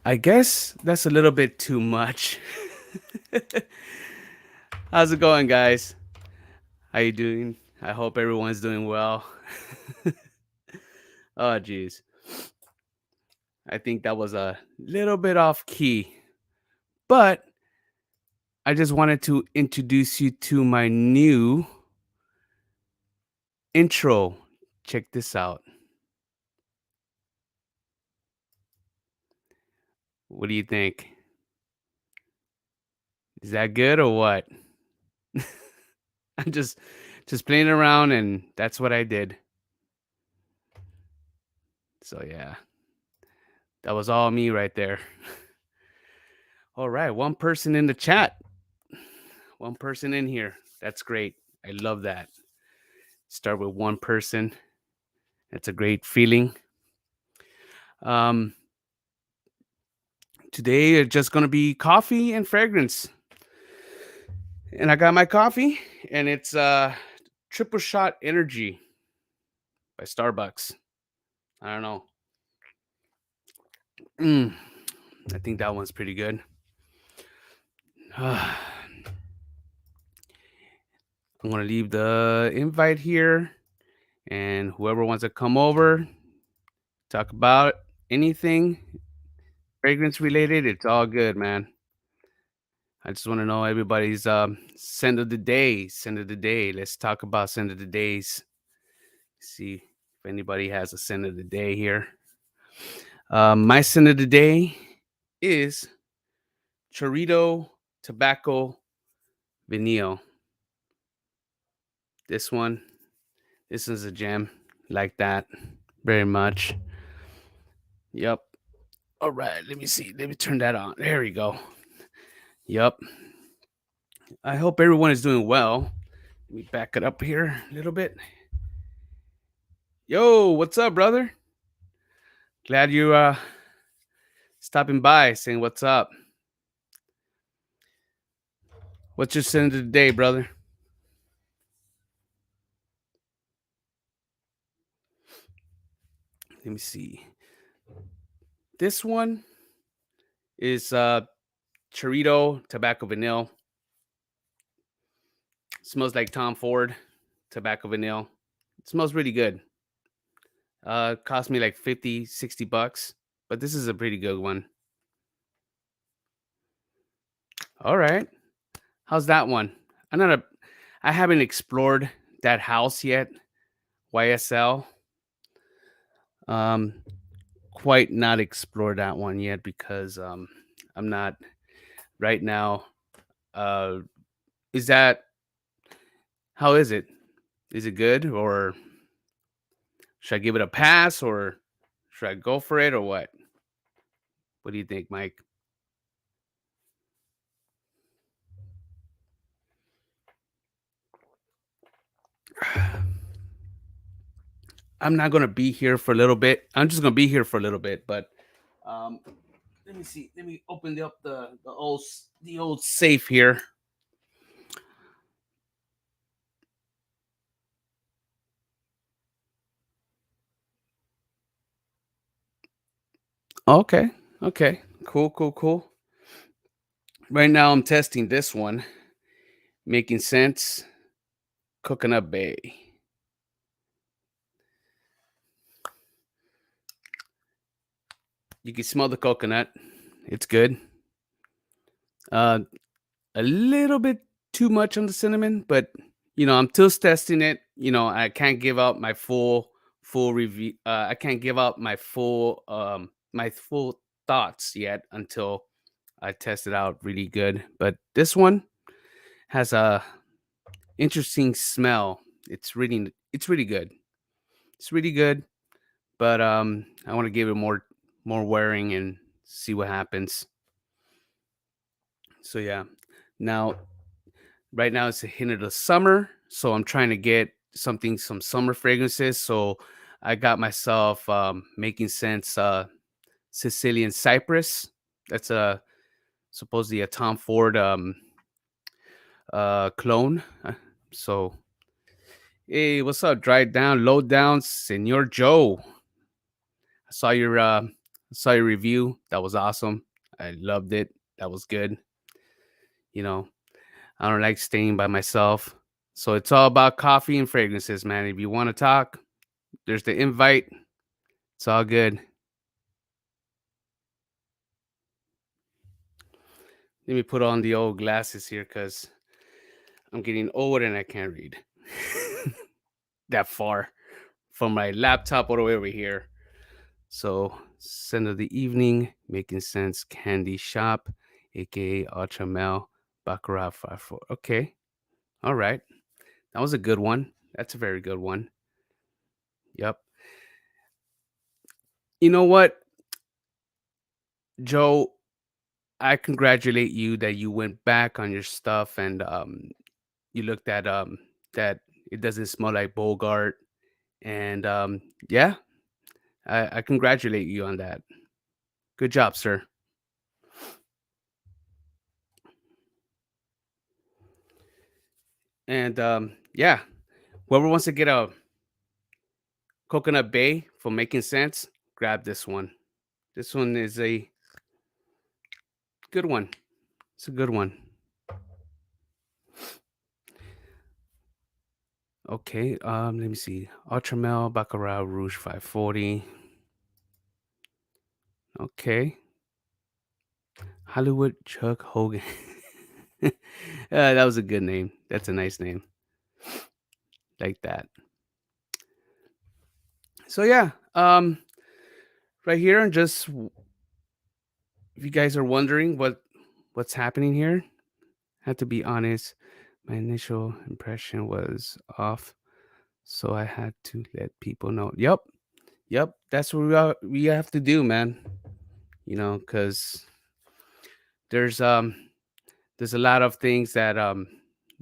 I guess that's a little bit too much. How's it going, guys? How you doing? I hope everyone's doing well. Oh, geez. I think that was a little bit off key, but I just wanted to introduce you to my new intro. Check this out. What do you think? Is that good or what? I'm just playing around and that's what I did. So yeah, that was all me right there. All right, one person in the chat. One person in here. That's great. I love that. Start with one person. That's a great feeling. Um, Today it's just gonna be coffee and fragrance. And I got my coffee, and it's triple shot energy by Starbucks. I don't know. Mm, I think that one's pretty good. I'm gonna leave the invite here, and whoever wants to come over, talk about anything fragrance related, it's all good, man. I just want to know everybody's scent of the day. Scent of the day. Let's talk about scent of the days. See if anybody has a scent of the day here. My scent of the day is Chorito Tobacco Vanille. This one, this is a gem. Like that very much. Yep. All right. Let me see. Let me turn that on. There we go. Yep. I hope everyone is doing well. Let me back it up here a little bit. Yo, what's up, brother? Glad you stopping by, saying what's up. What's your scent of the day, brother? Let me see. This one is Chorito Tobacco Vanille. Smells like Tom Ford Tobacco Vanille. It smells really good. Cost me like 50, 60 bucks, but this is a pretty good one. All right. How's that one? I haven't explored that house yet. YSL. Um quite not explored that one yet because I'm not right now. Uh is that how is it? Is it good or should I give it a pass or should I go for it or what? What do you think, Mike? I'm not gonna be here for a little bit. I'm just gonna be here for a little bit, but um, let me see. Let me open up the old safe here. Okay, okay, cool, cool, cool. Right now, I'm testing this one, making sense. Coconut Bay. You can smell the coconut. It's good. Uh, a little bit too much on the cinnamon, but I'm still testing it. I can't give out my full review. I can't give out my full thoughts yet until I test it out really good. But this one has a interesting smell. It's really good. It's really good. But I want to give it more wearing and see what happens. So yeah. Now right now it's a hint of the summer, so I'm trying to get some summer fragrances. So I got myself making sense Sicilian Cypress. That's a supposedly a Tom Ford clone. So hey, what's up? Drive down, low down, Senor Joe. I saw your review. That was awesome. I loved it. That was good. You know, I don't like staying by myself. So it's all about coffee and fragrances, man. If you want to talk, there's the invite. It's all good. Let me put on the old glasses here because I'm getting old and I can't read that far from my laptop all the way over here. So, scent of the evening, making sense. Candy shop, aka Ultra Mel, Baccarat 54. Okay, all right, that was a good one. That's a very good one. Yep. You know what, Joe? I congratulate you that you went back on your stuff and you looked at that it doesn't smell like Bogart and yeah, I congratulate you on that. Good job, sir. And yeah, whoever wants to get a Coconut Bay for making sense, grab this one. This one is a good one. It's a good one. Okay, let me see. Ultramel Baccarat Rouge 540. Okay. Hollywood Chuck Hogan. That was a good name. That's a nice name. Like that. So yeah, right here, and just if you guys are wondering what's happening here, I have to be honest. My initial impression was off, so I had to let people know. Yep, yep, that's what we have to do, man. You know, because there's um there's a lot of things that a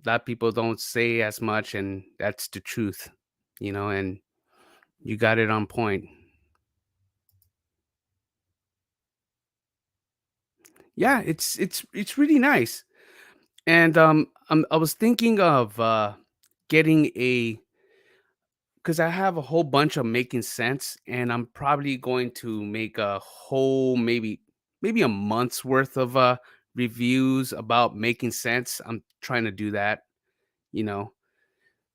lot of people don't say as much, and that's the truth. You know, and you got it on point. Yeah, it's really nice. And I was thinking of getting a because I have a whole bunch of making sense, and I'm probably going to make a whole maybe a month's worth of reviews about making sense. I'm trying to do that. You know,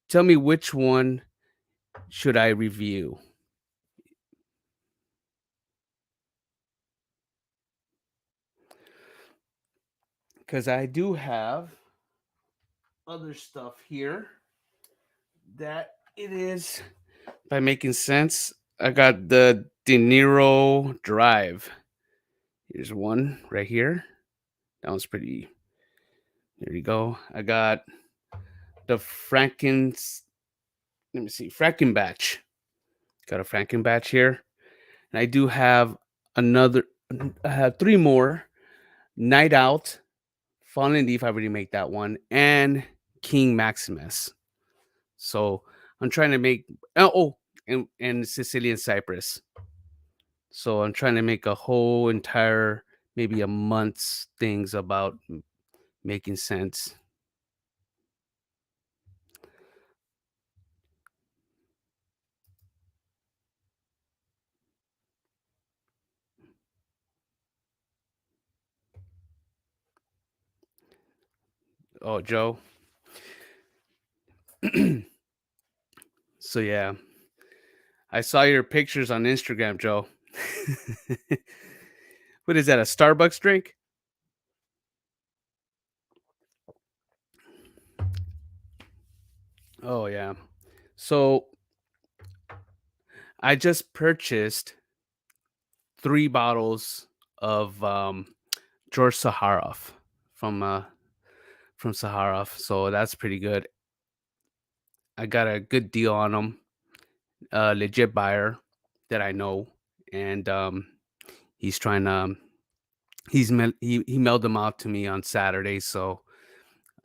tell me which one should I review? Because I do have other stuff here that it is by making sense. I got the De Niro Drive. Here's one right here. That one's pretty. There you go. I got the Frankens. Let me see, Frankenbatch. Got a Frankenbatch here, and I do have another. I have three more. Night Out, Fallen Leaf. I already make that one, and King Maximus. So I'm trying to make. And Sicilian Cypress. So I'm trying to make a whole entire maybe a month's things about making sense. Oh, Joe. So yeah, I saw your pictures on Instagram, Joe. What is that? A Starbucks drink? Oh yeah. So I just purchased 3 bottles of George Saharoff from uh from Saharoff. So that's pretty good. I got a good deal on them. Legit buyer that I know, and he's trying to he mailed them out to me on Saturday. So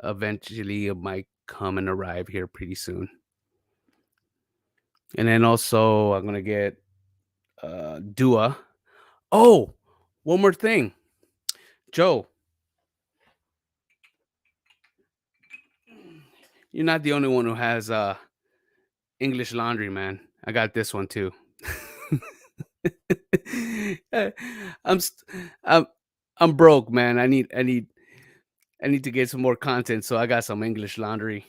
eventually it might come and arrive here pretty soon. And then also I'm gonna get Dua. Oh, one more thing. Joe, you're not the only one who has English laundry, man. I got this one too. Uh, I'm st- I'm I'm broke, man. I need to get some more content, so I got some English laundry.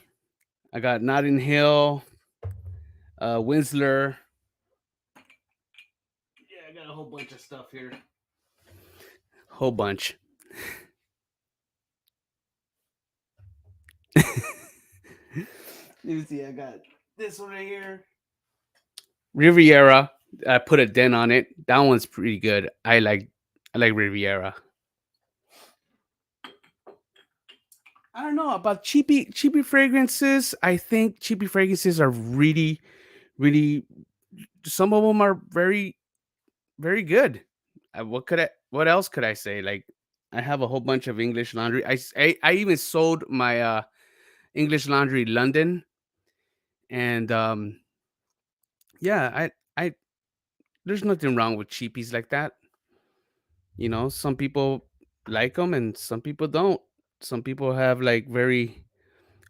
I got Notting Hill, Winsler. Yeah, I got a whole bunch of stuff here. Whole bunch. Let me see. I got this one right here. Riviera. I put a dent on it. That one's pretty good. I like Riviera. I don't know about cheapy fragrances. I think cheapy fragrances are really. Some of them are very good. What else could I say? Like I have a whole bunch of English laundry. I even sold my English laundry London, and yeah, I there's nothing wrong with cheapies like that. Some people like them and some people don't. Some people have like very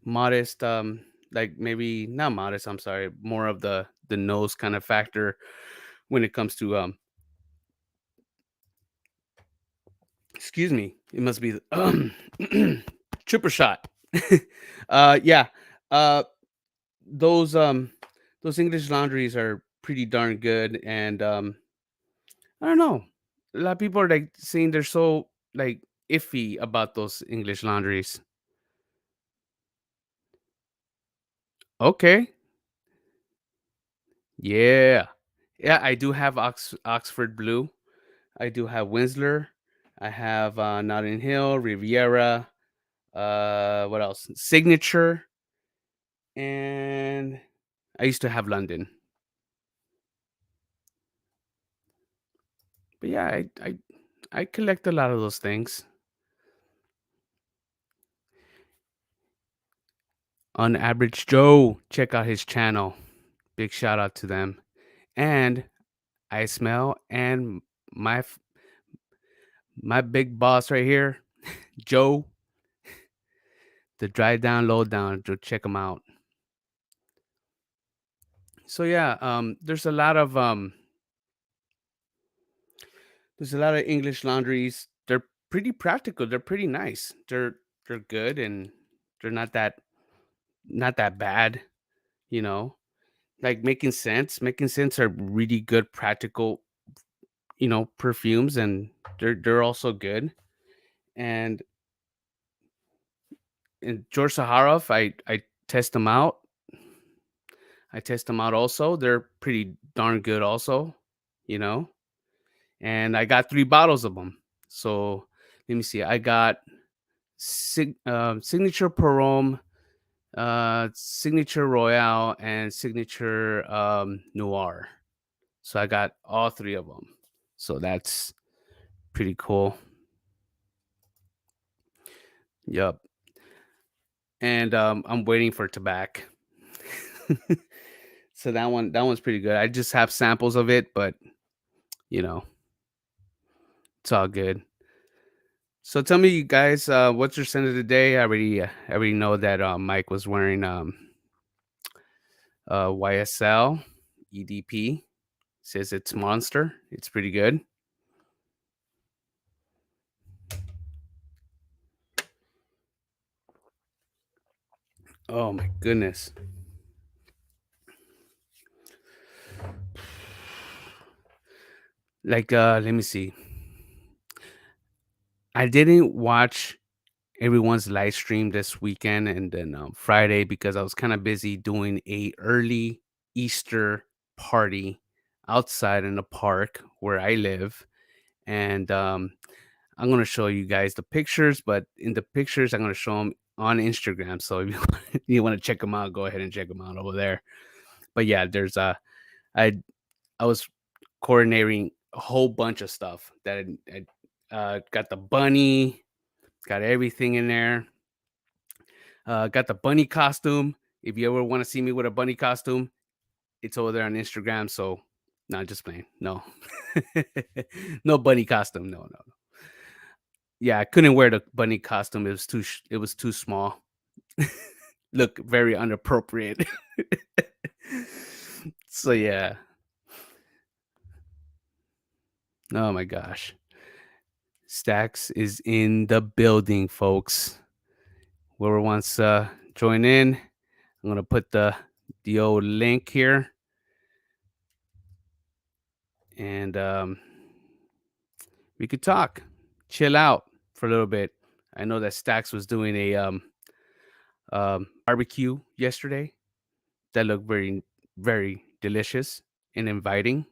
modest, like maybe not modest, I'm sorry, more of the nose kind of factor when it comes to excuse me, it must be triple shot. Yeah. Uh those those English laundries are pretty darn good, and I don't know. A lot of people are like saying they're so like iffy about those English laundries. Okay. Yeah. Yeah, I do have Oxford Blue. I do have Winsler. I have Notting Hill, Riviera, what else? Signature, and I used to have London. But yeah, I collect a lot of those things. On Average Joe, check out his channel. Big shout out to them. And I smell and my my big boss right here, Joe, the dry down, low down. Go check him out. So yeah, there's a lot of English laundries. They're pretty practical. They're pretty nice. They're good, and they're not that bad. You know, like making sense. Making sense are really good practical. Perfumes, and they're also good. And George Saharoff, I test them out. I test them out also. They're pretty darn good also. You know, and I got 3 bottles of them. So let me see. I got Signature Parome, Signature Royale, and Signature Noir. So I got all 3 of them. So that's pretty cool. Yep. And I'm waiting for it to back. So that one's pretty good. I just have samples of it, but you know, it's all good. So tell me, you guys, what's your scent of the day? I already know that Mike was wearing YSL EDP. Says it's monster. It's pretty good. Oh my goodness. Like, let me see. I didn't watch everyone's live stream this weekend and then Friday because I was kind of busy doing a early Easter party outside in the park where I live, and I'm gonna show you guys the pictures. But in the pictures, I'm gonna show them on Instagram. So if you want to check them out, go ahead and check them out over there. But yeah, I I was coordinating a whole bunch of stuff that got the bunny, got everything in there. Got the bunny costume. If you ever want to see me with a bunny costume, It's over there on Instagram. So, not just playing. No, no bunny costume. No, no, no. Yeah, I couldn't wear the bunny costume. It was it was too small. Look very inappropriate. So yeah. Oh my gosh. Stacks is in the building, folks. Whoever wants to join in, I'm gonna put the old link here, and we could talk, chill out for a little bit. I know that Stacks was doing a barbecue yesterday that looked very delicious and inviting.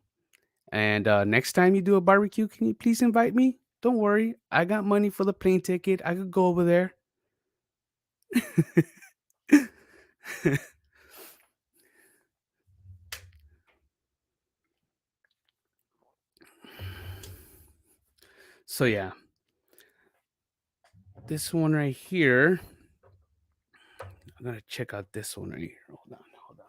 And next time you do a barbecue, can you please invite me? Don't worry, I got money for the plane ticket. I could go over there. So yeah, this one right here. I'm gonna check out this one right here. Hold on, hold on.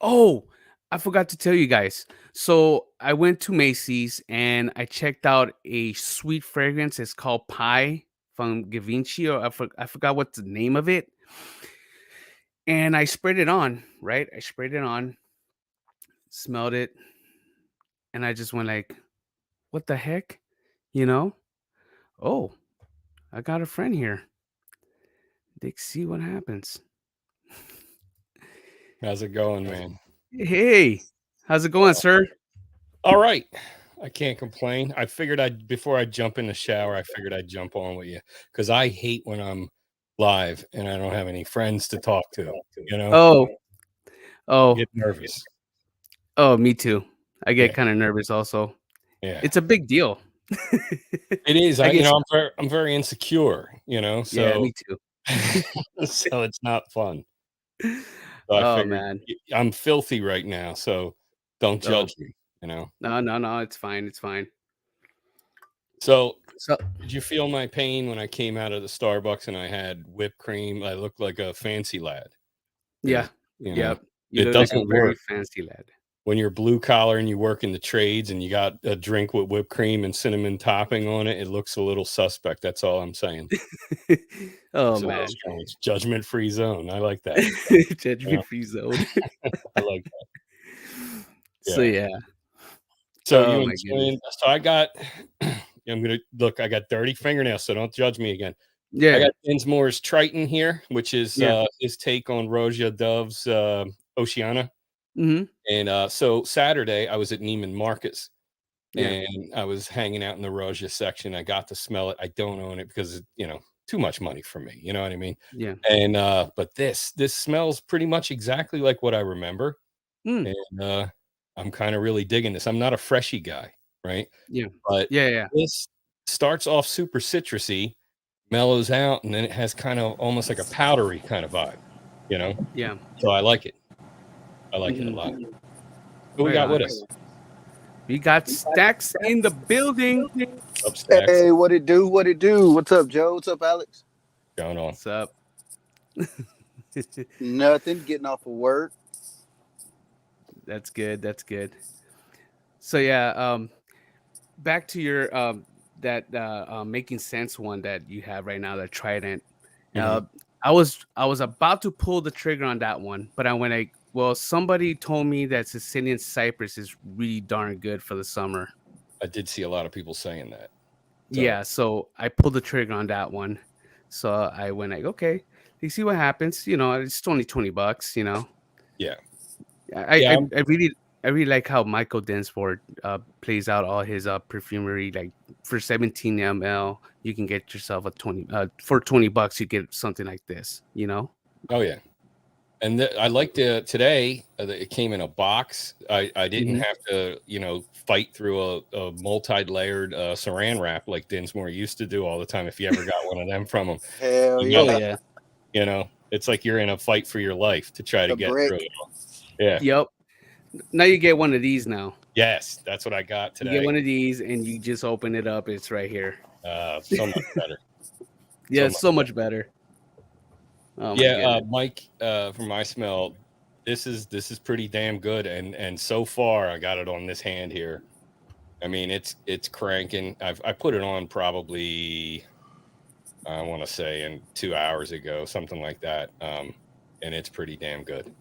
Oh, I forgot to tell you guys. So I went to Macy's and I checked out a sweet fragrance. It's called Pie from Givenchy, or I forgot what the name of it. And I sprayed it on, right? I sprayed it on, smelled it, and I just went like, "What the heck?" You know? Oh, I got a friend here. Let's see what happens. How's it going, man? Hey, how's it going, sir? All right. I can't complain. I figured I'd before I jump in the shower, I figured I'd jump on with you because I hate when I'm live and I don't have any friends to talk to. You know, Oh, I oh, get nervous. oh, me too. I Yeah, get kind of nervous also. yeah. It's a big deal. It is. I I, guess. I'm very insecure. Yeah, So me too. so it's not fun. So I Oh figured man. I'm filthy right now, so don't Oh judge me. You know. no, no, no. It's fine. It's fine. So So did you feel my pain when I came out of the Starbucks and I had whipped cream? I looked like a fancy lad. yeah, You know, yep. You it look like a doesn't very work fancy lad. when you're blue collar and you work in the trades and you got a drink with whipped cream and cinnamon topping on it. It looks a little suspect. That's all I'm saying. Oh So man. it's judgment free zone. I like that. You Judgment know, free zone. I like that. So Yeah. yeah. So Oh you my and goodness. twin. So I got. I'm gonna look. I got dirty fingernails, so don't judge me again. I Yeah. got Dinsmore's Triton here, which is Yeah. his take on Rosia Dove's Oceana. Hmm. And so Saturday, I was at Neiman Marcus Yeah. and I was hanging out in the Rosia section. I got to smell it. I don't own it because too much money for me. You know what I mean? Yeah. And but this smells pretty much exactly like what I remember. Mm. And I'm kind of really digging this. I'm not a freshy guy, right? Yeah. But Yeah. Yeah. this starts off super citrusy, mellows out, and then it has kind of almost like a powdery kind of vibe, you know? Yeah. So I like it. I like it a Hmm. lot. Who we Right got on. with us? We got Stacks in the building. Up stacks. Hey, what it do? What it do? What's up, Joe? What's up, Alex? Going on. What's up? Nothing. Getting off of work. That's good. That's good. So yeah, back to your that making sense one that you have right now, that Trident. Mhm. Uh, I was about to pull the trigger on that one, but I went like, well, somebody told me that Sicilian cypress is really darn good for the summer. I did see a lot of people saying that. So Yeah, so I pulled the trigger on that one. So I went like, okay, you see what happens. It's only $20. yeah, I yeah, I, I really I really like how Michael Densford plays out all his perfumery. Like for 17 ml, you can get yourself a 20 for $20. You get something like this. oh yeah. And I liked it today. That it came in a box. I didn't Hmm. have to fight through a multi-layered saran wrap like Dinsmore used to do all the time. If you ever got one of them from him, Hell you Oh yeah. got yeah. it's like you're in a fight for your life to try to The get through brick. it. Yeah. Yep. Now you get one of these. Now Yes, that's what I got you get today. one of these, and you just open it up. It's right here. So much better. Yeah, So it's much so better. much better. Oh my Yeah, goodness. Mike, from my smell, this is pretty damn good, and so far I got it on this hand here. I mean, it's cranking. I put it on probably, I want to say, in 2 hours ago, something like that, and it's pretty damn good.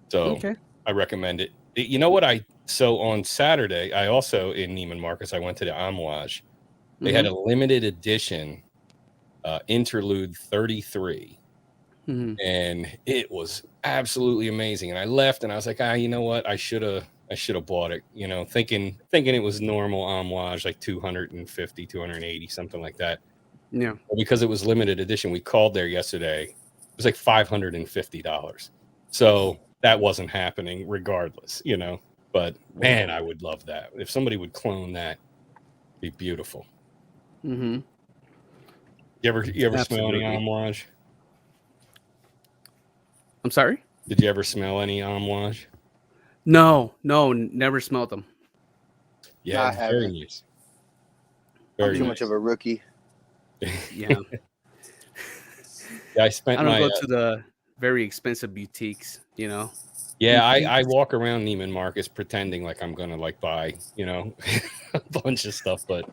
So Okay. I recommend it. You know what? So on Saturday, I also in Neiman Marcus, I went to the Amouage. They had Mm-hmm. a limited edition Interlude 33. And it was absolutely amazing. And I left and I was like, you know what? I should have bought it, thinking it was normal Amouage, like 250, 280, something like that. Yeah. Well, because it was limited edition, we called there yesterday. It was like $550. So that wasn't happening regardless, But man, Wow. I would love that. If somebody would clone that, it'd be beautiful. Mm-hmm. You ever smell any Absolutely. Amouage? I'm sorry? Did you ever smell any Amouage? No, never smelled them. Yeah, I it's very haven't. nice. I'm Very too nice. much of a rookie. Yeah. Yeah, I spent I don't my go to the very expensive boutiques, yeah, I Boutiques. walk around Neiman Marcus pretending like I'm gonna like buy, a bunch of stuff, but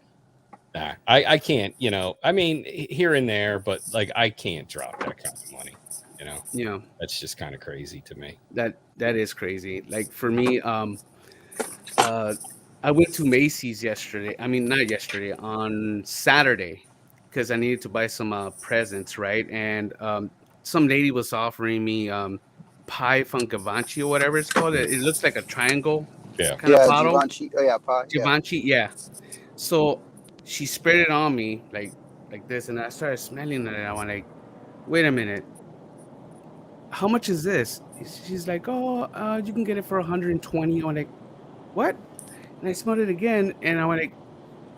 nah, I can't, I mean here and there, but like I can't drop that kind of money, Yeah. That's just kind of crazy to me. That is crazy. Like for me, I went to Macy's yesterday. I mean, not yesterday, on Saturday, because I needed to buy some presents, right? And some lady was offering me pie Funkavanchi or whatever it's called. It looks like a triangle Yeah. kind of Yeah, bottle. Givenchy. Oh yeah, pie. Yeah. Givenchy, yeah. So she spread it on me like this, and I started smelling it. And I went like, wait a minute, how much is this? She's like, oh, you can get it for 120. I'm like, what? And I smelled it again, and I went like,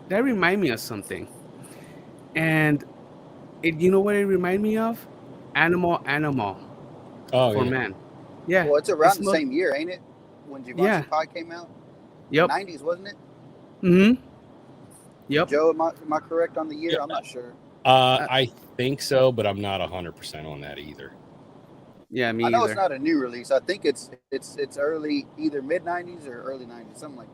that remind me of something. And you know what it reminded me of? Animal Oh for yeah. man. Yeah, Well, it's it around the smelled. same year, ain't it? When Givenchy Yeah. pie came out. Yep. 90s, wasn't it? Mm-hmm. Yep. Joe, am I correct on the year? Yeah. I'm not sure. I think so, but I'm not 100% on that either. Yeah, me I know either. it's not a new release. I think it's early, either mid 90s or early 90s, something like that.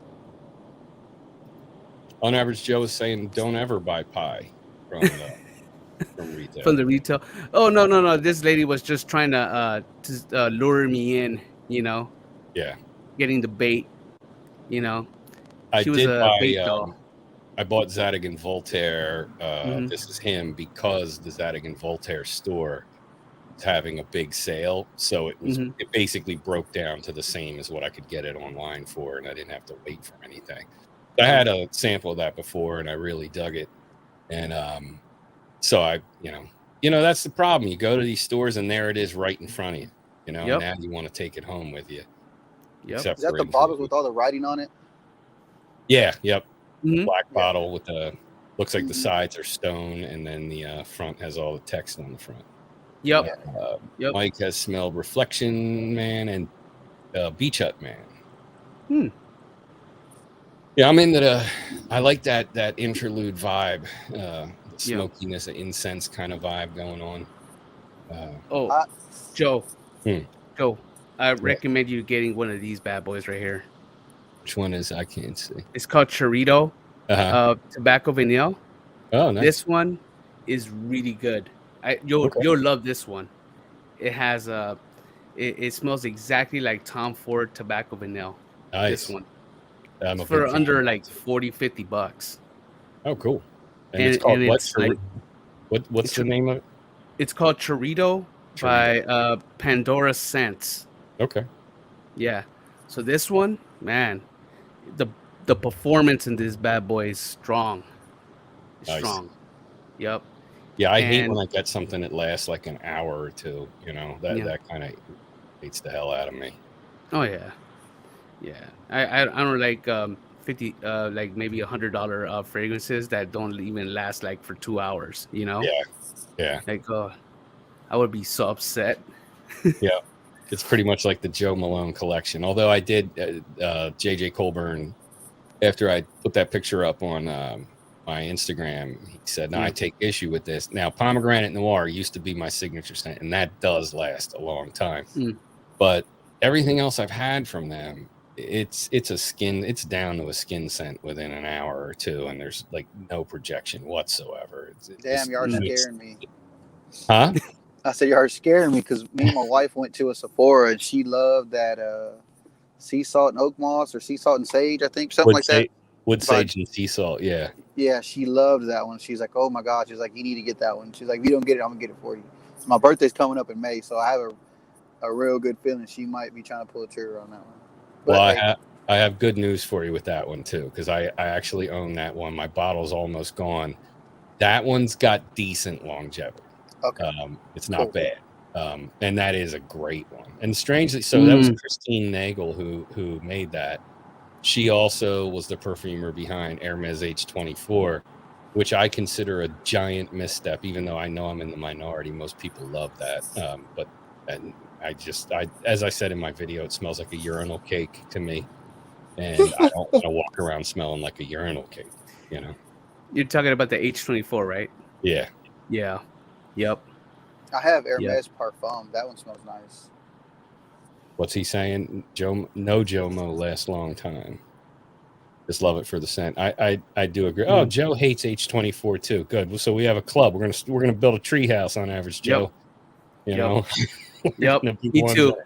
On average, Joe is saying don't ever buy pie from retail. From the retail. Oh no. This lady was just trying to lure me in, Yeah. getting the bait, I She was did a bait doll. I bought Zadig and Voltaire. Mhm. This is him because the Zadig and Voltaire store is having a big sale. So Mhm. it basically broke down to the same as what I could get it online for, and I didn't have to wait for anything. I had a sample of that before, and I really dug it. And so I, that's the problem. You go to these stores, and there it is, right in front of you. Yep. Now you want to take it home with you. Yep. Except Is that for the in- bottles with all the writing on it? Yeah. Yep. Mhm. Black Yeah. bottle with looks like the sides are stone, and then the front has all the text on the front. Yep. Yep. Mike has smelled Reflection Man and Beach Hut Man. Yeah, I'm into I like that interlude vibe, the smokiness, the incense kind of vibe going on. Joe. Hmm. Joe, I recommend you getting one of these bad boys right here. Which one is? I can't see. It's called Chorito Tobacco Vanille. Oh, nice. This one is really good. You'll love this one. It has it smells exactly like Tom Ford Tobacco Vanille. Nice. This one. I'm It's for under like $40-$50. Oh, cool. And it's called what? Like, What's the name of it? It's called Chorito by Pandora Scents. Okay. Yeah. So this one, man, the performance in this bad boy is strong. It's Nice. strong. Yep. Yeah, I hate when I get something that lasts like an hour or two. That kind of hates the hell out of me. Oh yeah. Yeah. I don't like 50 like maybe $100 fragrances that don't even last like for 2 hours, Yeah. Like I would be so upset. Yeah. It's pretty much like the Joe Malone collection. Although I did JJ Colburn, after I put that picture up on my Instagram. He said, "No, I take issue with this." Now, pomegranate noir used to be my signature scent, and that does last a long time. But everything else I've had from them, it's down to a skin scent within an hour or two, and there's like no projection whatsoever. Damn, you are scaring me. Huh? I said you are scaring me because me and my wife went to a Sephora and she loved that sea salt and oak moss or sea salt and sage, I think, something like that. Wood sage and sea salt, yeah. Yeah, she loved that one. She's like, "Oh my god!" She's like, "You need to get that one." She's like, "If you don't get it, I'm gonna get it for you." My birthday's coming up in May, so I have a real good feeling she might be trying to pull a trigger on that one. But, well, I have good news for you with that one too, because I actually own that one. My bottle's almost gone. That one's got decent longevity. Okay, it's not bad. And that is a great one. And strangely, so that was Christine Nagel who made that. She also was the perfumer behind Hermes H24, which I consider a giant misstep, even though I know I'm in the minority. Most people love that. But as I said in my video, it smells like a urinal cake to me. And I don't want to walk around smelling like a urinal cake, you know? You're talking about the H24, right? Yeah. Yeah. Yep. I have Hermes Parfum. That one smells nice. What's he saying? No Jomo lasts long time. Just love it for the scent. I do agree. Oh, Joe hates H24 too. Good. So we have a club. We're gonna build a tree house on average, Joe. You know. Yep. Me too.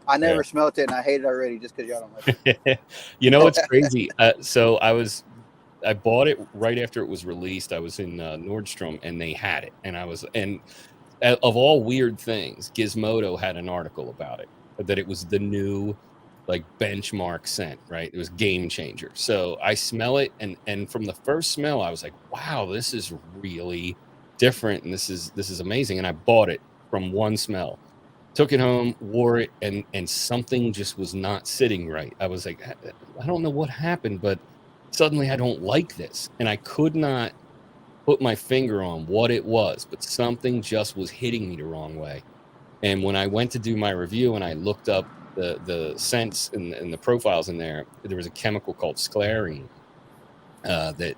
I never smelt it and I hate it already just because y'all don't like it. You know what's crazy? So I bought it right after it was released. I was in Nordstrom and they had it, and of all weird things, Gizmodo had an article about it, that it was the new like benchmark scent, right? It was game changer. So I smell it, and from the first smell, I was like, wow, this is really different, and this is amazing. And I bought it from one smell, took it home, wore it, and something just was not sitting right. I was like, I don't know what happened, but suddenly I don't like this, and I could not put my finger on what it was, but something just was hitting me the wrong way. And when I went to do my review and I looked up the scents and the profiles in there was a chemical called sclarine that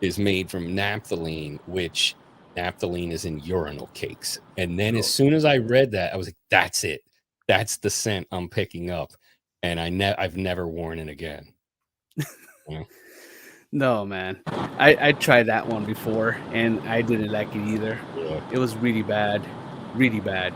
is made from naphthalene, which naphthalene is in urinal cakes. And then as soon as I read that, I was like, that's it. That's the scent I'm picking up. And I've never worn it again. No, man. I tried that one before and I didn't like it either. Yeah. It was really bad. Really bad.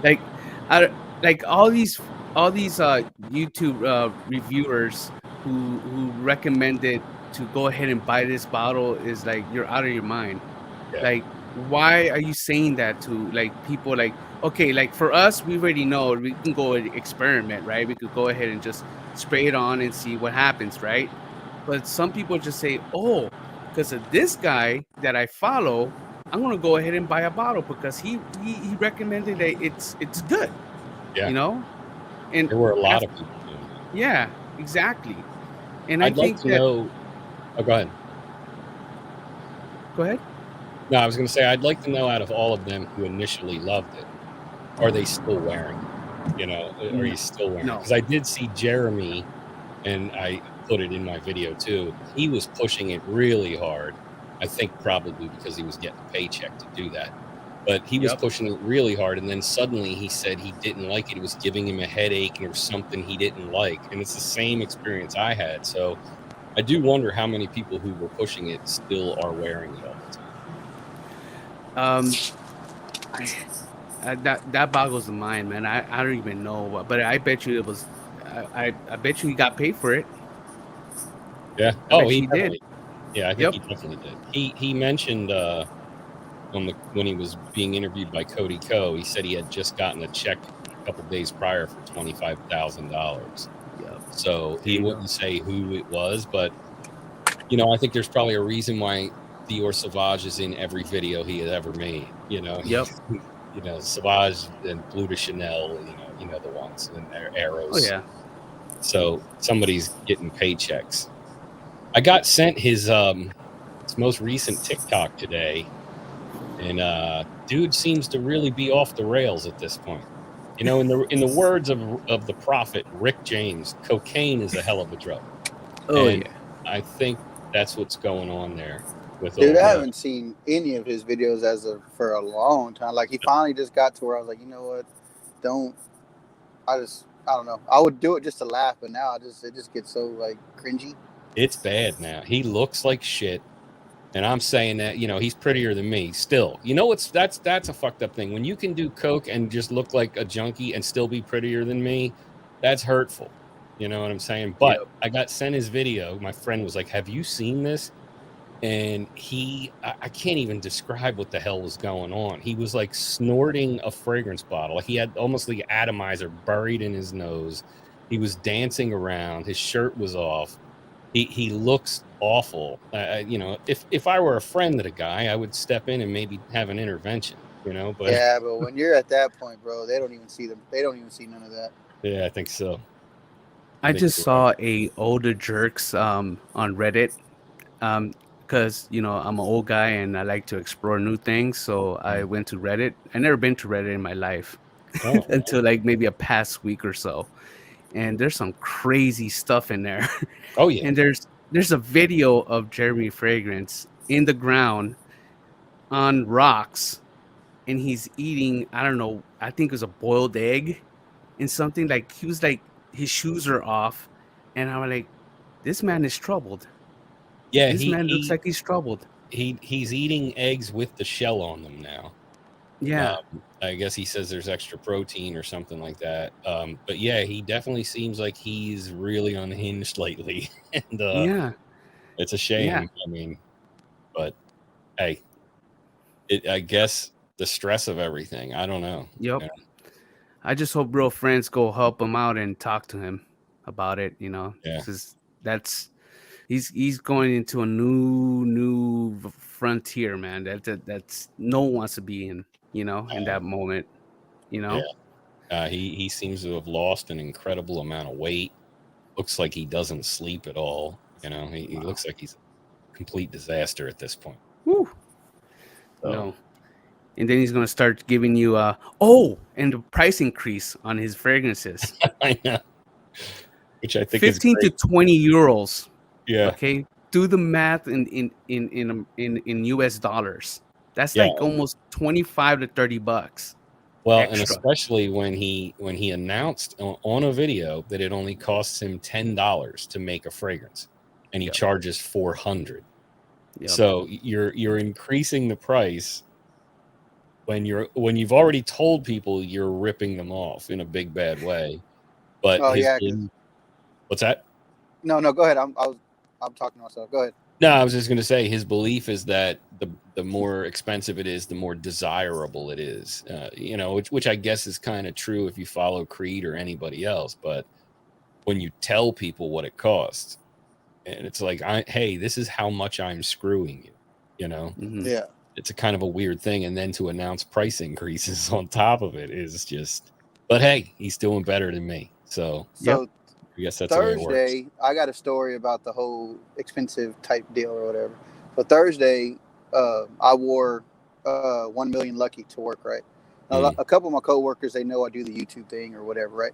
Like all these YouTube reviewers who recommended to go ahead and buy this bottle is like, you're out of your mind. Yeah. Like, why are you saying that to like people? Like, okay, like for us, we already know we can go and experiment, right? We could go ahead and just spray it on and see what happens, right? But some people just say, oh, because of this guy that I follow, I'm gonna go ahead and buy a bottle because he recommended that it's good. Yeah. You know? And there were a lot of people doing that. Yeah, exactly. And I'd like to know. Oh, go ahead. Go ahead. No, I was going to say, I'd like to know, out of all of them who initially loved it, are they still wearing it? You know, are you still wearing it? Because I did see Jeremy, and I put it in my video too. He was pushing it really hard. I think probably because he was getting a paycheck to do that. But he was pushing it really hard, and then suddenly he said he didn't like it. It was giving him a headache, and there was something he didn't like. And it's the same experience I had. So I do wonder how many people who were pushing it still are wearing it all the time. That boggles the mind, man. I don't even know, but I bet you it was. I bet you he got paid for it. Yeah. He did. Yeah, I think he definitely did. He mentioned when he was being interviewed by Cody Ko, he said he had just gotten a check a couple days prior for $25,000. So he wouldn't say who it was, but you know, I think there's probably a reason why Dior Sauvage is in every video he had ever made. You know, you know, Sauvage and Bleu de Chanel. You know the ones, and their arrows. Oh yeah. So somebody's getting paychecks. I got sent his most recent TikTok today, and dude seems to really be off the rails at this point. You know, in the words of the prophet Rick James, cocaine is a hell of a drug. Oh and yeah. I think That's what's going on there with Dude, old. I haven't seen any of his videos for a long time. Like he finally just got to where I was like, you know what? Don't I don't know. I would do it just to laugh, but now it just gets so like cringy. It's bad now. He looks like shit. And I'm saying that, he's prettier than me still. You know that's a fucked up thing. When you can do coke and just look like a junkie and still be prettier than me, that's hurtful. You know what I'm saying? But Yep. I got sent his video. My friend was like, "Have you seen this?" And I can't even describe what the hell was going on. He was like snorting a fragrance bottle. Like he had almost the atomizer buried in his nose. He was dancing around. His shirt was off. He looks awful. If I were a friend of the guy, I would step in and maybe have an intervention. But Yeah, but when you're at that point, bro, they don't even see them. They don't even see none of that. yeah, I think so. I think just you're saw right. a older jerks on Reddit because I'm an old guy and I like to explore new things. So I went to Reddit. I never been to Reddit in my life Oh, until like maybe a past week or so. And there's some crazy stuff in there. oh yeah, And there's a video of Jeremy Fragrance in the ground on rocks, and he's eating, I don't know, I think it was a boiled egg and something. Like he was like his shoes are off, and I'm like, this man is troubled. yeah. This He man looks he like he's troubled. he's eating eggs with the shell on them now. Yeah, I guess he says there's extra protein or something like that. But yeah, he definitely seems like he's really unhinged lately, and yeah, it's a yeah. shame. I mean, but hey, I guess the stress of everything. I don't know. Yep. Yeah, I just hope real friends go help him out and talk to him about it. yeah. Because that's he's going into a new frontier, man. That's no one wants to be in. In that moment. You Yeah. know. He seems to have lost an incredible amount of weight. Looks like he doesn't sleep at all. He Wow. looks like he's a complete disaster at this point. Woo. So No. And then he's gonna start giving you and the price increase on his fragrances. I know, which I think is 15 to great. 20 euros. Yeah, Okay. Do the math in US dollars. That's yeah. like almost 25 to 30 bucks Well, and extra. especially when he announced on a video that it only costs him $10 to make a fragrance, and he Yep. charges $400. Yep. So you're increasing the price when you've already told people you're ripping them off in a big bad way. But Oh yeah, because what's that? no, go ahead. I'm talking to myself. Go ahead. No, I was just going to say his belief is that the more expensive it is, the more desirable it is. Which I guess is kind of true if you follow Creed or anybody else. But when you tell people what it costs, and it's like, hey, this is how much I'm screwing you. Mhm. Yeah. It's a kind of a weird thing, and then to announce price increases on top of it is just. But hey, he's doing better than me, so So I guess that's the way it works. Thursday, I got a story about the whole expensive type deal or whatever. So Thursday, I wore 1 million Lucky to work, right? Now, a couple of my coworkers, they know I do the YouTube thing or whatever, right?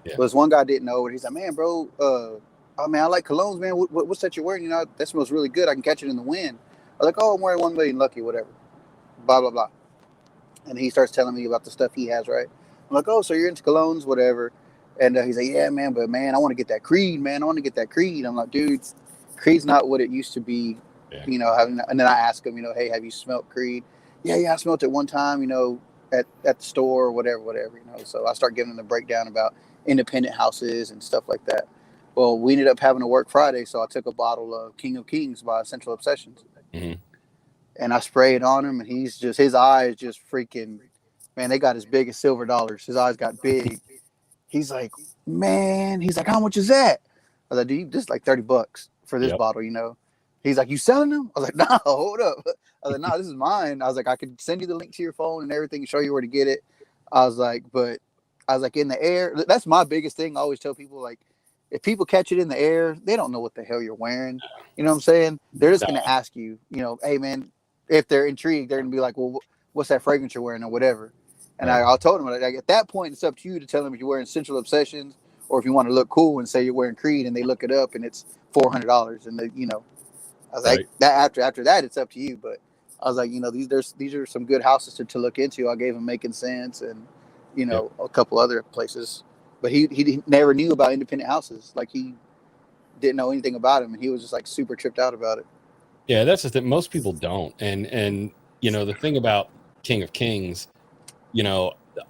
Yeah. But this one guy didn't know it. He's like, man, bro, oh man, I like colognes, man. What's that you're wearing? That smells really good. I can catch it in the wind. I was like, oh, I'm wearing 1 million Lucky, whatever. Blah, blah, blah. And he starts telling me about the stuff he has, right? I'm like, oh, so you're into colognes, whatever. And he's like, yeah, man, but man, I want to get that Creed, man. I want to get that Creed. I'm like, dude, Creed's not what it used to be, Yeah. And then I ask him, hey, have you smelt Creed? Yeah, I smelt it one time, at the store or whatever. So I start giving him the breakdown about independent houses and stuff like that. Well, we ended up having to work Friday, so I took a bottle of King of Kings by Central Obsessions. Mm-hmm. And I sprayed on him, and his eyes just freaking, man, they got as big as silver dollars. His eyes got big. He's like, man, how much is that? I was like, dude, this is like $30 for this bottle, He's like, you selling them? I was like, no, hold up. I was like, no, this is mine. I was like, I could send you the link to your phone and everything and show you where to get it. I was like, in the air, that's my biggest thing. I always tell people, like, if people catch it in the air, they don't know what the hell you're wearing. You know what I'm saying? They're just going to ask you, hey, man, if they're intrigued, they're going to be like, well, what's that fragrance you're wearing or whatever. And I told him, like, at that point, it's up to you to tell them if you're wearing Central Obsessions or if you want to look cool and say you're wearing Creed and they look it up and it's $400 and I was like, that after that, it's up to you. But I was like, these are some good houses to look into. I gave him Making Sense and a couple other places. But he never knew about independent houses. Like he didn't know anything about him, and he was just like super tripped out about it. Yeah, that's the thing. Most people don't. And the thing about King of Kings,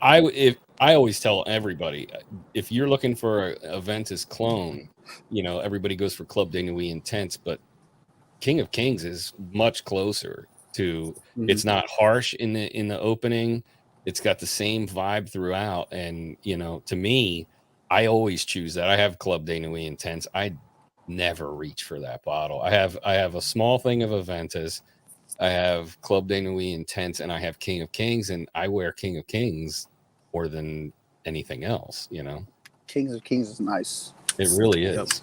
I always tell everybody, if you're looking for a Ventus clone, everybody goes for Club de Nuit Intense, but King of Kings is much closer to. It's not harsh in the opening. It's got the same vibe throughout, and to me, I always choose that. I have Club de Nuit Intense. I never reach for that bottle. I have a small thing of Aventus. I have Club de Nuit Intense, and I have King of Kings, and I wear King of Kings more than anything else. Kings of Kings is nice. It really is.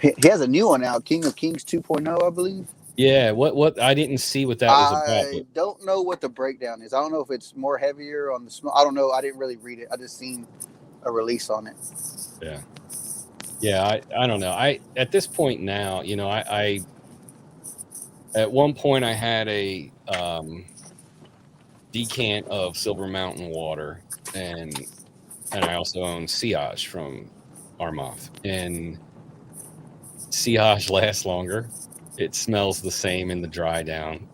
He has a new one out, King of Kings 2.0, I believe. Yeah, what I didn't see what that was about. I don't know what the breakdown is. I don't know if it's more heavier on the smell. I don't know. I didn't really read it. I just seen a release on it. Yeah. I don't know. At this point now, I at one point I had a decant of Silver Mountain water, and I also own Siage from Armoth, and Siage lasts longer. It smells the same in the dry down.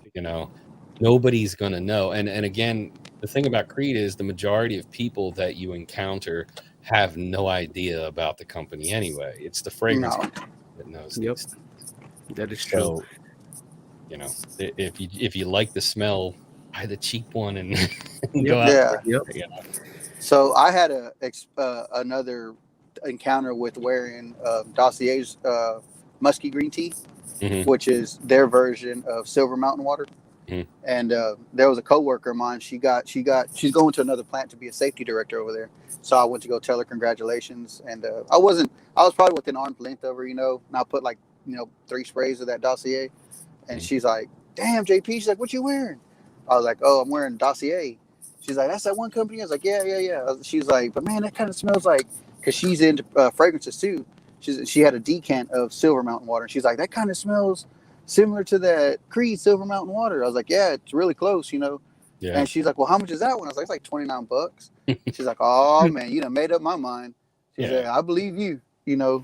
Nobody's gonna know. And again, the thing about Creed is the majority of people that you encounter have no idea about the company anyway. It's the fragrance that knows. Yep, that is true. So, if you like the smell, buy the cheap one and go out. Yeah. So I had another encounter with wearing Dossier's musky green tea, which is their version of Silver Mountain water. And there was a coworker of mine. She's going to another plant to be a safety director over there. So I went to go tell her congratulations. And I was probably within arm's length of her, and I put 3 sprays of that Dossier. And she's like, "Damn, JP." She's like, "What you wearing?" I was like, "Oh, I'm wearing Dossier." She's like, "That's that one company?" I was like, yeah. She's like, "But man, that kind of smells like," because she's into fragrances too. She had a decant of Silver Mountain water. And she's like, "That kind of smells similar to that Creed Silver Mountain water." I was like, "Yeah, it's really close, Yeah. And she's like, "Well, how much is that one?" I was like, "It's like $29." She's like, "Oh man, you done made up my mind." She's like, "I believe you."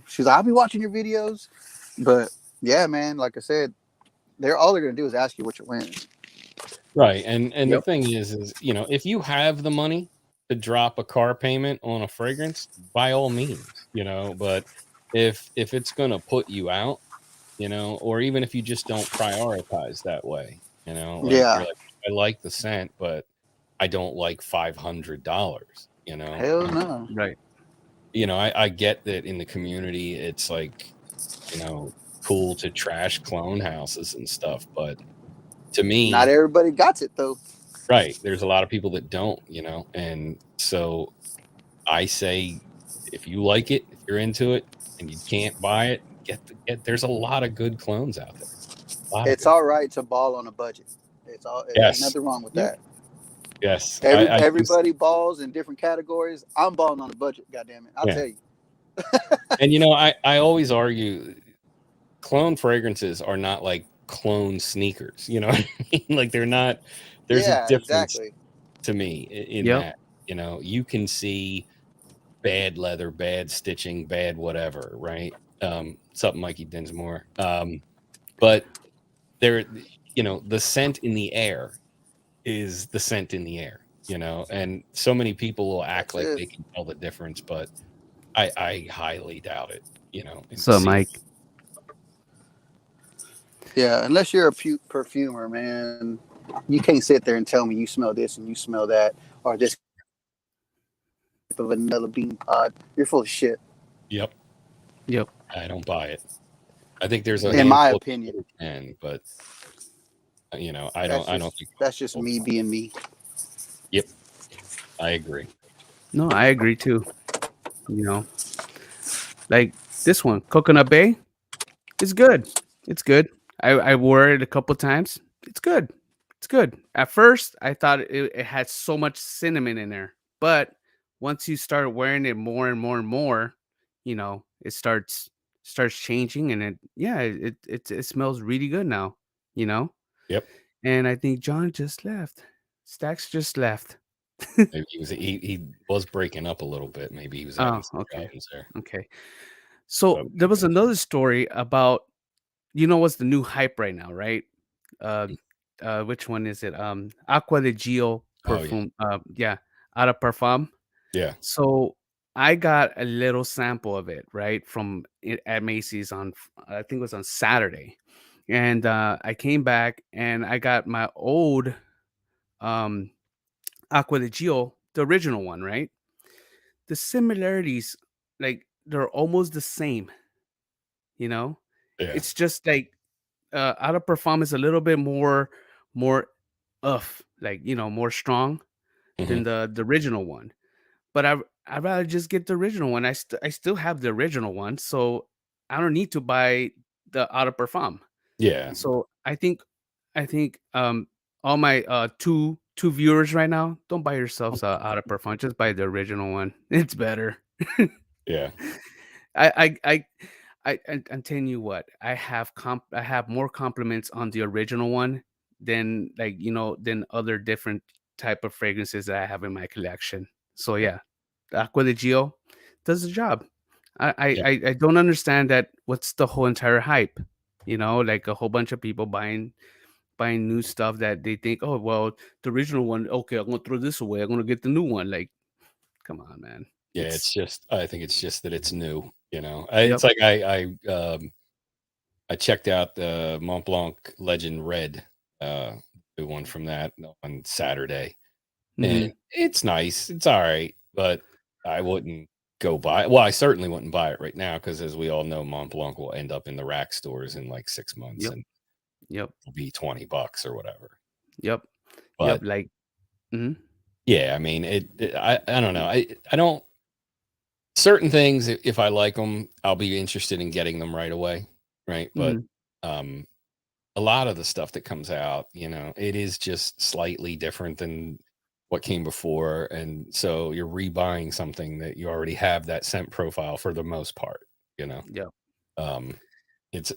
She's like, "I'll be watching your videos." But yeah, man, like I said, all they're gonna do is ask you what you're wearing. Right. And the thing is, if you have the money to drop a car payment on a fragrance, by all means, but if it's gonna put you out, or even if you just don't prioritize that way, you're like, I like the scent, but I don't like $500, Hell no. Right. I get that in the community, it's like, cool to trash clone houses and stuff, but to me, not everybody got it though. Right. There's a lot of people that don't, and so I say, if you like it, if you're into it and you can't buy it, there's a lot of good clones out there. It's all right to ball on a budget. There's nothing wrong with that. Yes. Everybody balls in different categories. I'm balling on a budget, goddammit. I'll tell you. And I always argue clone fragrances are not like clone sneakers. You know what I mean? Like they're not. There's a difference to me in that. You can see bad leather, bad stitching, bad whatever, right? Something Mikey Dinsmore. But there, the scent in the air is the scent in the air, and so many people will act like they can tell the difference, but I highly doubt it, So Mike. Yeah, unless you're a perfumer, man, you can't sit there and tell me you smell this and you smell that, or this of vanilla bean pod. You're full of shit. Yep. I don't buy it. I think there's in my opinion, but I don't think that's just me being me. Yep, I agree. No, I agree too. Like this one, Coconut Bay, it's good. It's good. I wore it a couple times. It's good. It's good. At first, I thought it had so much cinnamon in there, but once you start wearing it more and more and more, it starts starts changing, and it smells really good now, you know? Yep. And I think John just left. Stacks just left. Maybe he was breaking up a little bit. Maybe he was having Oh, some okay. problems there. Okay. So But there was another story about, what's the new hype right now, right? Uh which one is it? Aqua de Gio oh yeah, perfume. Yeah, Out of Parfum. yeah, So I got a little sample of it, right, from it at Macy's I think it was on Saturday. And I came back and I got my old um Aqua de Gio, the original one, right? The similarities, like, they're almost the same, you know? yeah. It's just like Out of Parfum is a little bit more like, more strong Hmm. than the original one. But I'd rather just get the original one. I still have the original one, so I don't need to buy the Eau de Parfum. Yeah, So I think all my two viewers right now, don't buy yourselves a Eau de Parfum. Just buy the original one. It's better. yeah, I'm telling you what, I have more compliments on the original one than, like, than other different type of fragrances that I have in my collection. So yeah, yeah, Aqua de Gio does the job. yeah, I don't understand that. What's the whole entire hype? Like a whole bunch of people buying new stuff that they think, oh well, the original one. Okay, I'm gonna throw this away. I'm gonna get the new one. Like, come on, man. yeah. It's It's just I think it's just that it's new. Yep. It's like I checked out the Mont Blanc Legend Red, the one from that on Saturday, and Hmm. it's nice. It's all right, but I wouldn't go buy it. Well, I certainly wouldn't buy it right now because, as we all know, Mont Blanc will end up in the rack stores in like 6 months Yep. and Yep. it'll be $20 or whatever. Yep. Yep. But Like, mhm, yeah, I mean, I don't know. I don't certain things. If I like them, I'll be interested in getting them right away, right? But mhm. um, a lot of the stuff that comes out, it is just slightly different than what came before, and so you're rebuying something that you already have that scent profile for the most part. You know, Yep. um, it's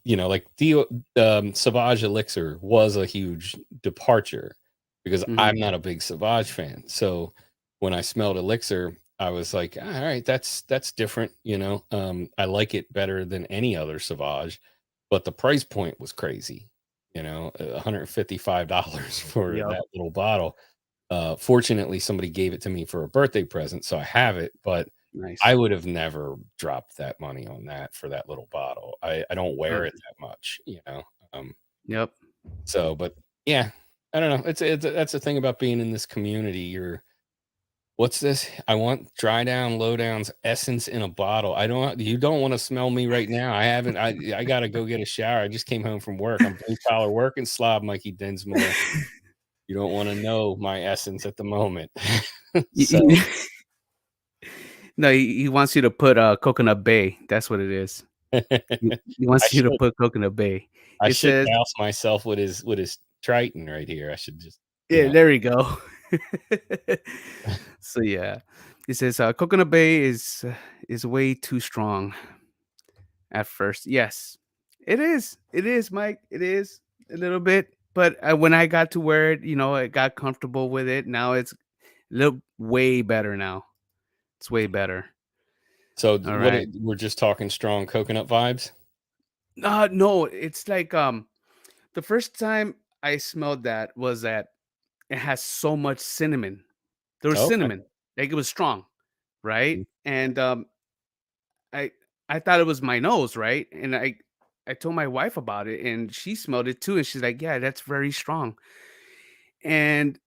like the Sauvage Elixir was a huge departure because I'm Mhm. not a big Sauvage fan. So when I smelled Elixir, I was like, all right, that's different. I like it better than any other Sauvage, but the price point was crazy. $155 for Yep. that little bottle. Fortunately, somebody gave it to me for a birthday present, so I have it. But I Nice. would have never dropped that money on that for that little bottle. I don't wear it that much. Um, Yep. but yeah, I don't know. That's the thing about being in this community. What's this? I want dry down, low downs, essence in a bottle. You don't want to smell me right now. I gotta go get a shower. I just came home from work. I'm blue collar working slob, Mikey Dinsmore. You don't want to know my essence at the moment. Y- So y- no, he wants you to put Coconut Bay. That's what it is. He I wants you to should put Coconut Bay. I It should says, douse myself with his Triton right here. I should just, you yeah, know. there we go. So yeah, it says Coconut Bay is way too strong at first. Yes, it is. It is, Mike. It is a little bit. But when I got to wear it, I got comfortable with it. Now it's little way better now. It's way better. So All right. we're just talking strong coconut vibes. No, it's like the first time I smelled that was that it has so much cinnamon. There was Okay. cinnamon, like it was strong, right? Mm. And I I thought it was my nose, right? And I told my wife about it, and she smelled it too, and she's like, "Yeah, that's very strong." And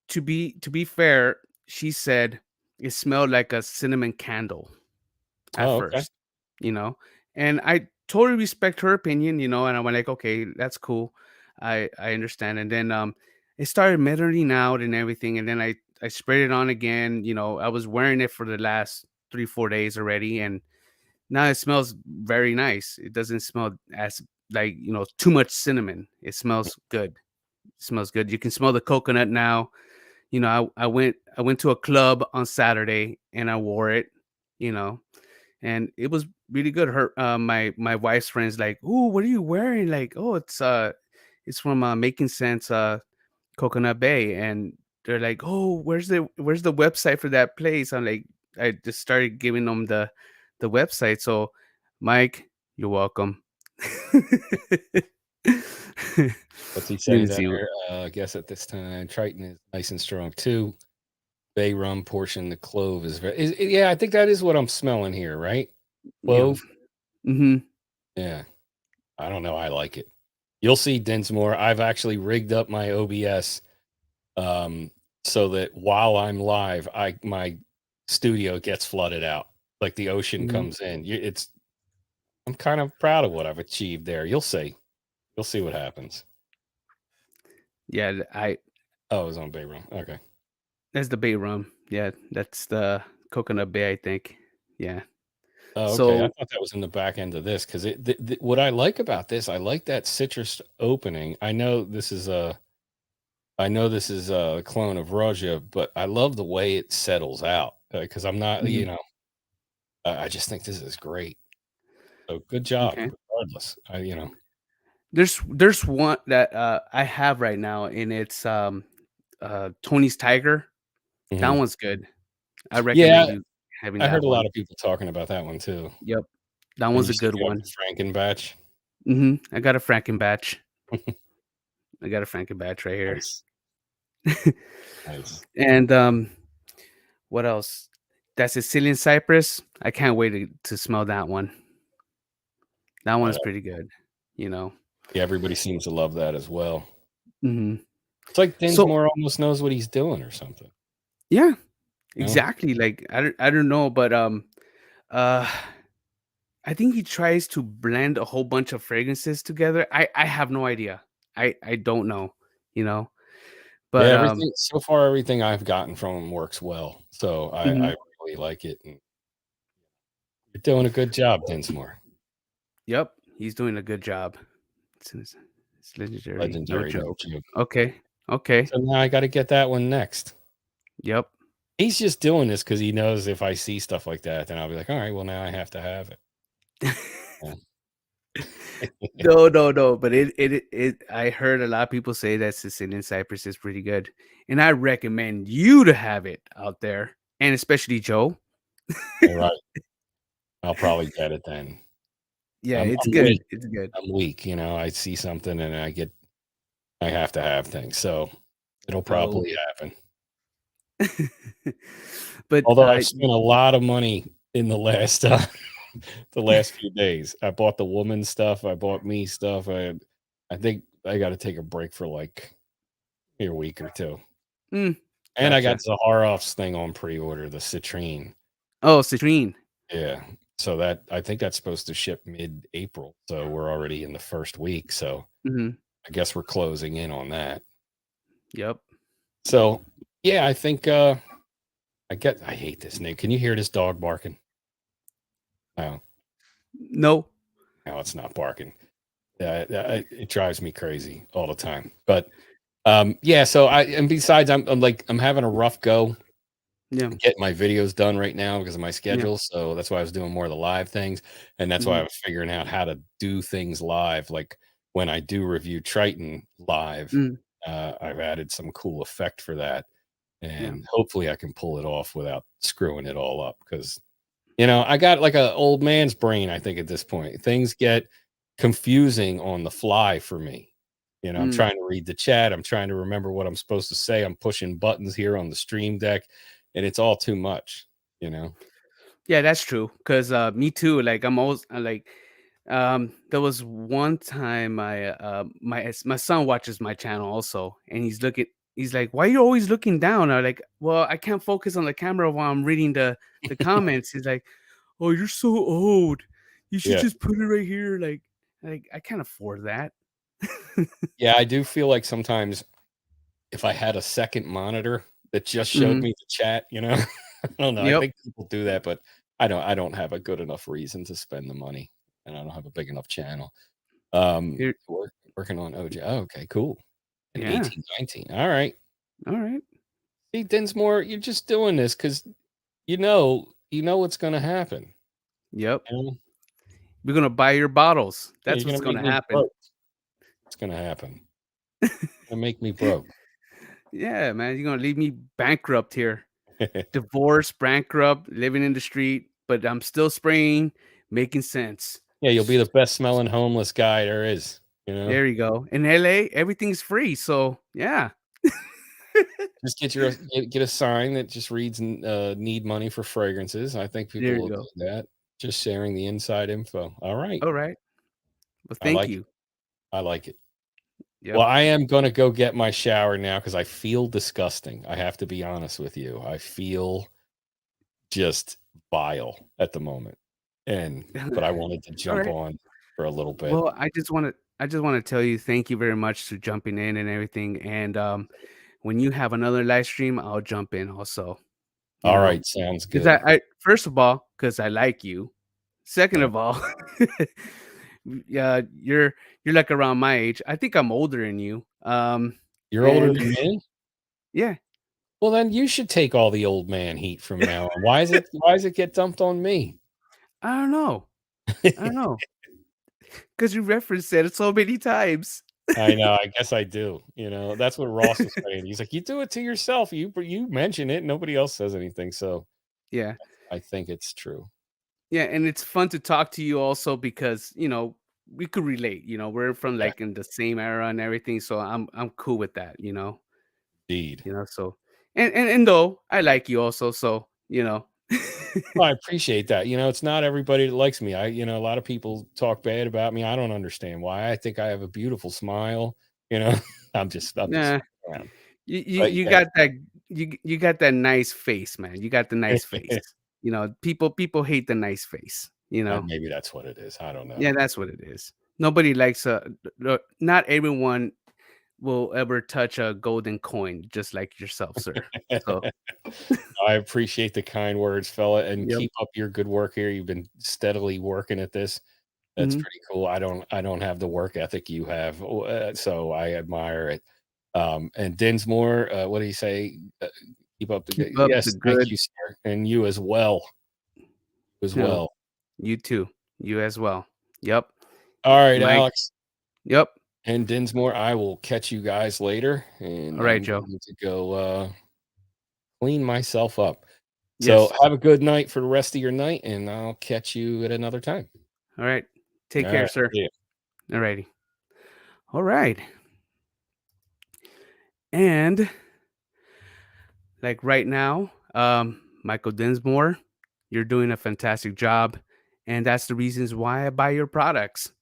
to be fair, she said it smelled like a cinnamon candle at Oh, okay. first, you know? And I totally respect her opinion, and I went like, "Okay, that's cool. I understand." And then it started melting out and everything, and then I sprayed it on again. I was wearing it for the last 3-4 days already, and now it smells very nice. It doesn't smell as like, too much cinnamon. It smells good. It smells good. You can smell the coconut now. I went to a club on Saturday and I wore it, you know, and it was really good. Her my wife's friends like, "Oh, what are you wearing?" Like, "Oh, it's from Making Sense Coconut Bay," and they're like, "Oh, where's the website for that place?" I'm like, I just started giving them the website. So, Mike, you're welcome. What's he Let say me see. there? I guess at this time, Triton is nice and strong too. Bay rum portion, the clove is very. Yeah, I think that is what I'm smelling here, right? Yep. Clove. Hmm. Yeah, I don't know. I like it. You'll see, Dinsmore. I've actually rigged up my OBS um, so that while I'm live, my studio gets flooded out, like the ocean Hmm. comes in. It's I'm kind of proud of what I've achieved there. You'll see. You'll see what happens. Yeah, Oh, it was on Bay Rum. Okay. that's the bay rum. Yeah, that's the coconut bay, I think. Yeah. Oh, okay. I So, thought that was in the back end of this because what I like about this, I like that citrus opening. I know this is a clone of Roja, but I love the way it settles out because I'm not, mhm, I just think this is great. So good job, okay. regardless. There's one that I have right now, and it's Tony's Tiger. That Mhm. one's good. I Yeah, recommend you having I that heard a lot one. of people talking about that one too. Yep, that And one's you a said good you have one. the Frankenbatch. I got a Frankenbatch. I got a Frankenbatch right here. Nice, nice. And what else? That Sicilian cypress. I can't wait to smell that one. That Uh, one's pretty good. You know. yeah, everybody seems to love that as well. Hmm. It's like So Dinsmore almost knows what he's doing or something. yeah, You know? exactly. Like I don't know, but uh I think he tries to blend a whole bunch of fragrances together. I have no idea. I don't know, you know. Yeah, But everything so far, everything I've gotten from him works well. So mhm, I really like it. And you're doing a good job, Dinsmore. yep, he's doing a good job. It's legendary, no Legendary, no joke. joke. Okay, okay, So now I got to get that one next. yep. He's just doing this because he knows if I see stuff like that, then I'll be like, all right, well, now I have to have it. Yeah. No, no, no. But it. I heard a lot of people say that Sicilian cypress is pretty good, and I recommend you to have it out there, and especially Joe. All right. I'll probably get it then. Yeah, it's I'm good. weak. It's good. I'm weak. I see something and I have to have things. So it'll Oh, probably happen. but Although I've spent a lot of money in the last the last few days. I bought the woman stuff. I bought me stuff. I think I got to take a break for like a week or two. mm, And I got gotcha. Zaharoff's thing on pre-order, the citrine. Oh, citrine. Yeah. So that I think that's supposed to ship mid-April. So we're already in the first week. So Mhm. I guess we're closing in on that. Yep. So yeah, I think I hate this name. Can you hear this dog barking? No, No. no, it's not barking. It drives me crazy all the time. But yeah, so and besides I'm having a rough go Yeah. get my videos done right now because of my Yeah. schedule. So that's why I was doing more of the live things. And that's why I Mhm. was figuring out how to do things live. Like when I do review Triton live, Mm. I've added some cool effect for that. Yeah. And hopefully I can pull it off without screwing it all up. Because, I got like an old man's brain, I think, at this point. Things get confusing on the fly for me. I'm Mm. trying to read the chat. I'm trying to remember what I'm supposed to say. I'm pushing buttons here on the stream deck, and it's all too much, you know? Yeah, that's true. Cause me too. Like I'm always like, there was one time my son watches my channel also, and he's like, "Why are you always looking down?" I'm like, "Well, I can't focus on the camera while I'm reading the comments." He's like, "Oh, you're so old. You should Yeah. just put it right here." Like I can't afford that. Yeah, I do feel like sometimes if I had a second monitor that just showed Mhm. me the chat, I don't know. I Yep. think people do that, but I don't have a good enough reason to spend the money, and I don't have a big enough channel. Here Working on OJ. Oh, okay, cool. And yeah. 1819. All right. All right. See, Dinsmore, you're just doing this because you know what's gonna happen. Yep. You know? We're gonna buy your bottles. Yeah, That's you're what's gonna make gonna me happen. broke. It's gonna happen. Gonna make me broke. Yeah, man. You're gonna leave me bankrupt here. Divorced, bankrupt, living in the street, but I'm still spraying, making sense. Yeah, you'll be the best smelling homeless guy there is, you know? There you go. In LA, everything's free. So yeah. Just get a sign that just reads, "Need money for fragrances." I think people There you will do go. that. Just sharing the inside info. All right. All right. Well, I thank like it. you. I like it. Yep. Well, I am gonna go get my shower now because I feel disgusting. I have to be honest with you. I feel just vile at the moment. But I wanted to All jump right. on for a little bit. Well, I just want to tell you thank you very much for jumping in and everything. And when you have another live stream, I'll jump in also. You All know, right, sounds because good. I first of all, because I like you. Second Yeah. of all, yeah, you're like around my age. I think I'm older than you. You're older And than me? yeah, Well, then you should take all the old man heat from now on. Why does it get dumped on me? I don't know. I don't know because you referenced it so many times. I know, I guess I do, that's what Ross was saying. He's like, "You do it to yourself. You mention it, nobody else says anything." So, Yeah. I think it's true. Yeah, and it's fun to talk to you also because, we could relate, we're from Yeah, like in the same era and everything, so I'm cool with that, indeed. so and though I like you also, so, Well, I appreciate that. It's not everybody that likes me. A lot of people talk bad about me. I don't understand why. I think I have a beautiful smile, you know. I'm just Nah, around. you you But you yeah. got that you got that nice face, man. You got the nice face. People hate the nice face, Maybe that's what it is. I don't Yeah, know. that's what it is. Nobody likes not everyone will ever touch a golden coin just like yourself, sir. So, I appreciate the kind words, fella, and yep. keep up your good work here. You've been steadily working at this. That's Mhm. pretty cool. I don't have the work ethic you have, so I admire it. And Dinsmore, what do you say? Keep up the Keep good. up the Yes, thank good. you, sir, and you as well. As You know, well. you too. You as well. Yep. All right, Mike. Alex Yep. and Dinsmore. I will catch you guys later, and All right, I'm Joe. going to go clean myself up. So Yes. have a good night for the rest of your night, and I'll catch you at another time. All right. All Take care, right. sir. See ya. All righty. All right. And like right now, Michael Dinsmore, you're doing a fantastic job. And that's the reasons why I buy your products.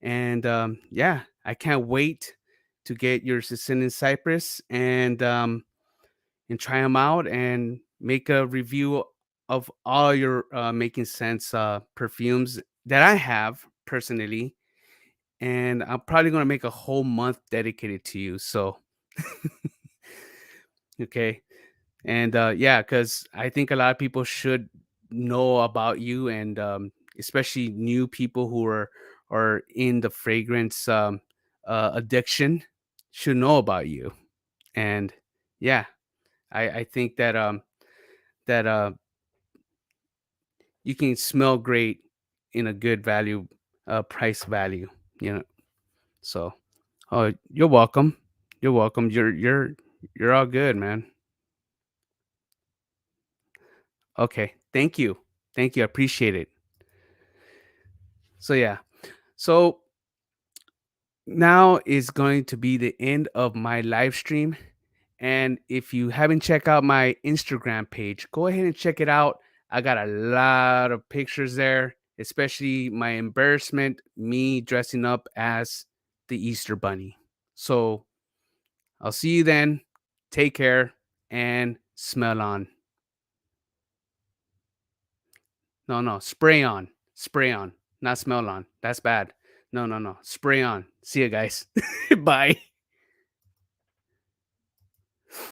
And yeah, I can't wait to get your Sicilian Cypress and try them out and make a review of all your making sense perfumes that I have personally. And I'm probably gonna make a whole month dedicated to you. So okay. And yeah, because I think a lot of people should know about you and especially new people who are in the fragrance addiction should know about you. And yeah, I think that you can smell great in a good value price value, you know. So oh, you're welcome. You're welcome. You're all good, man. Okay. Thank you. Thank you. I appreciate it. So yeah. So now is going to be the end of my live stream. And if you haven't checked out my Instagram page, go ahead and check it out. I got a lot of pictures there, especially my embarrassment, me dressing up as the Easter Bunny. So I'll see you then. Take care and smell on. No, no, spray on. Spray on, not smell on. That's bad. No, no, no. Spray on. See you guys. Bye.